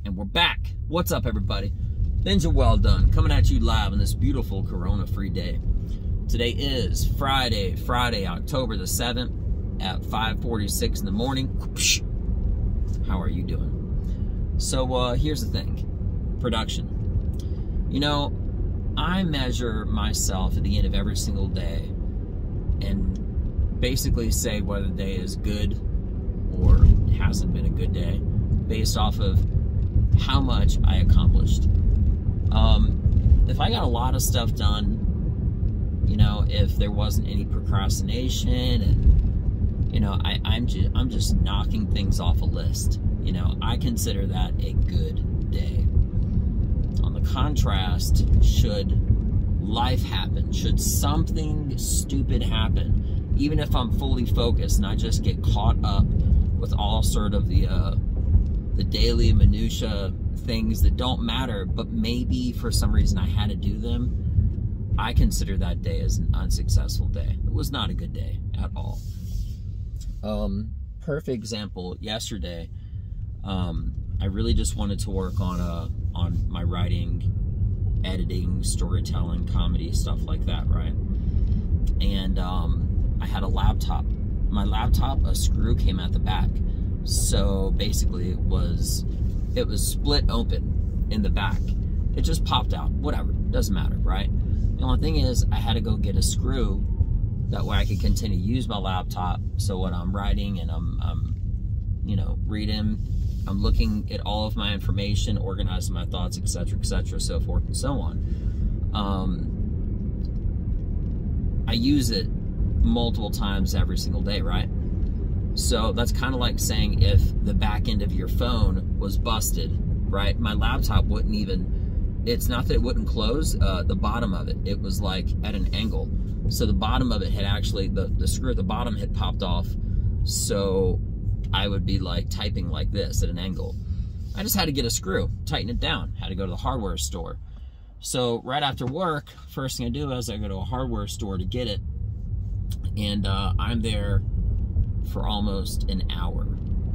And we're back. What's up, everybody? Benja Welldone, coming at you live on this beautiful Corona-free day. Today is Friday, October the 7th at 5:46 in the morning. How are you doing? So here's the thing. Production. You know, I measure myself at the end of every single day and basically say whether the day is good or hasn't been a good day based off of how much I accomplished. If I got a lot of stuff done, you know, if there wasn't any procrastination, and you know, I'm just knocking things off a list, you know, I consider that a good day. On the contrast, should life happen, should something stupid happen, even if I'm fully focused and I just get caught up with all sort of the daily minutia things that don't matter, but maybe for some reason I had to do them, I consider that day as an unsuccessful day. It was not a good day at all. Perfect example, yesterday, I really just wanted to work on my writing, editing, storytelling, comedy, stuff like that, right? And I had a laptop. My laptop, a screw came at the back. So basically it was split open in the back. It just popped out, whatever, doesn't matter, right? The only thing is I had to go get a screw, that way I could continue to use my laptop. So when I'm writing and I'm you know, reading, I'm looking at all of my information, organizing my thoughts, etc., so forth and so on. I use it multiple times every single day, right? So that's kind of like saying if the back end of your phone was busted, right? My laptop wouldn't even, it's not that it wouldn't close, the bottom of it, it was like at an angle. So the bottom of it had actually, the screw at the bottom had popped off. So I would be like typing like this at an angle. I just had to get a screw, tighten it down, had to go to the hardware store. So right after work, first thing I do is I go to a hardware store to get it. And I'm there for almost an hour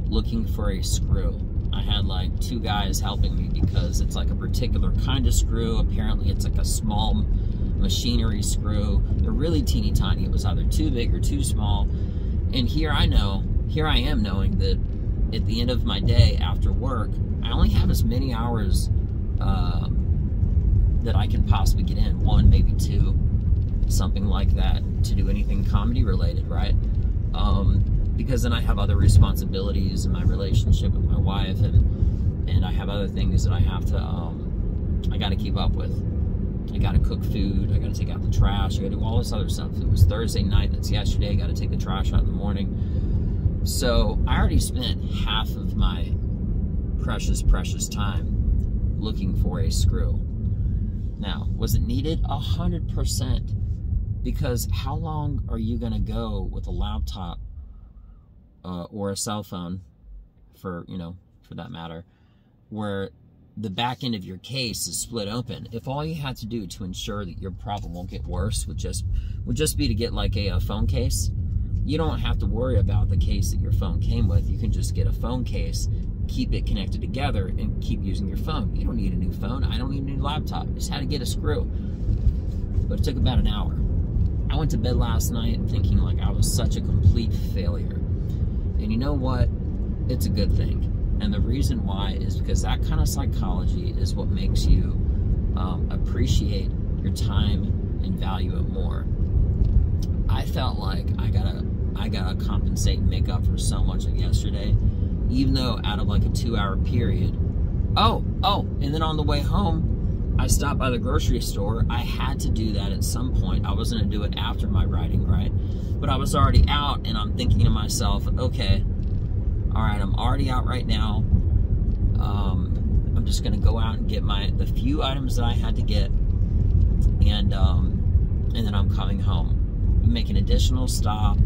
looking for a screw. I had like 2 guys helping me because it's like a particular kind of screw. Apparently it's like a small machinery screw. They're really teeny tiny. It was either too big or too small. And here I am knowing that at the end of my day after work, I only have as many hours that I can possibly get in, 1, maybe 2, something like that, to do anything comedy related, right? Because then I have other responsibilities in my relationship with my wife, and I have other things that I have to, I got to keep up with. I got to cook food, I got to take out the trash, I got to do all this other stuff. It was Thursday night, that's yesterday, I got to take the trash out in the morning. So I already spent half of my precious time looking for a screw. Now, was it needed? 100%. Because how long are you going to go with a laptop or a cell phone, for that matter, where the back end of your case is split open? If all you had to do to ensure that your problem won't get worse would just be to get like a phone case, you don't have to worry about the case that your phone came with. You can just get a phone case, keep it connected together, and keep using your phone. You don't need a new phone. I don't need a new laptop. Just had to get a screw. But it took about an hour. I went to bed last night thinking like I was such a complete failure. And you know what? It's a good thing. And the reason why is because that kind of psychology is what makes you appreciate your time and value it more. I felt like I gotta compensate and make up for so much of yesterday, even though out of like a 2-hour period. Oh, and then on the way home, I stopped by the grocery store. I had to do that at some point. I was gonna do it after my writing, right? But I was already out, and I'm thinking to myself, okay, all right, I'm already out right now. I'm just gonna go out and get the few items that I had to get, and then I'm coming home. Make an additional stop,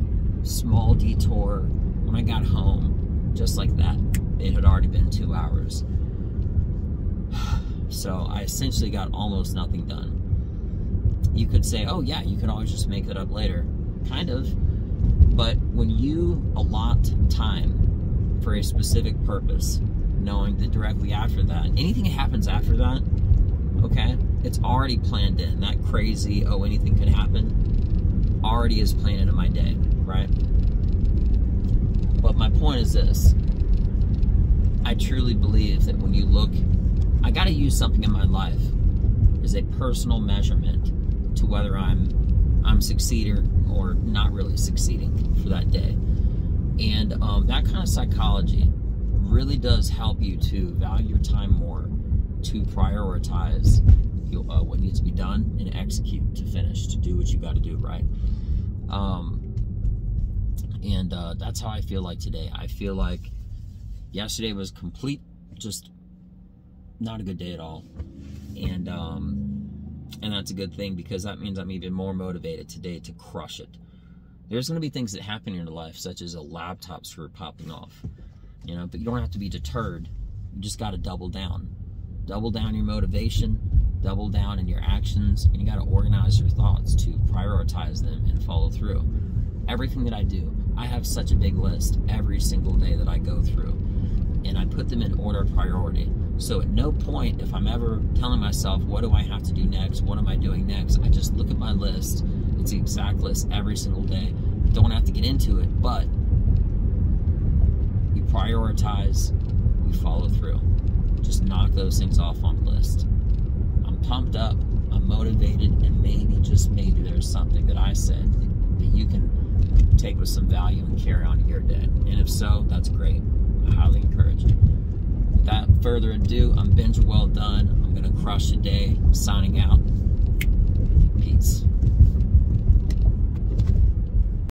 small detour. When I got home, just like that, it had already been 2 hours. So I essentially got almost nothing done. You could say, oh yeah, you could always just make it up later. Kind of. But when you allot time for a specific purpose, knowing that directly after that, anything that happens after that, okay, it's already planned in. That crazy, oh, anything could happen, already is planned into my day, right? But my point is this. I truly believe that when you look, I got to use something in my life as a personal measurement to whether I'm succeeding or not really succeeding for that day. And that kind of psychology really does help you to value your time more, to prioritize what needs to be done and execute, to finish, to do what you got to do, right? That's how I feel like today. I feel like yesterday was just not a good day at all. And that's a good thing, because that means I'm even more motivated today to crush it. There's going to be things that happen in your life, such as a laptop screw popping off, you know, but you don't have to be deterred. You just got to double down. Double down your motivation, double down in your actions, and you got to organize your thoughts to prioritize them and follow through. Everything that I do, I have such a big list every single day that I go through, and I put them in order of priority. So at no point, if I'm ever telling myself, what do I have to do next? What am I doing next? I just look at my list. It's the exact list every single day. Don't have to get into it, but you prioritize, you follow through. Just knock those things off on the list. I'm pumped up, I'm motivated, and maybe, just maybe, there's something that I said that you can take with some value and carry on to your day. And if so, that's great. I highly encourage you. Without further ado, I'm Benja Welldone. I'm going to crush the day. Signing out. Peace.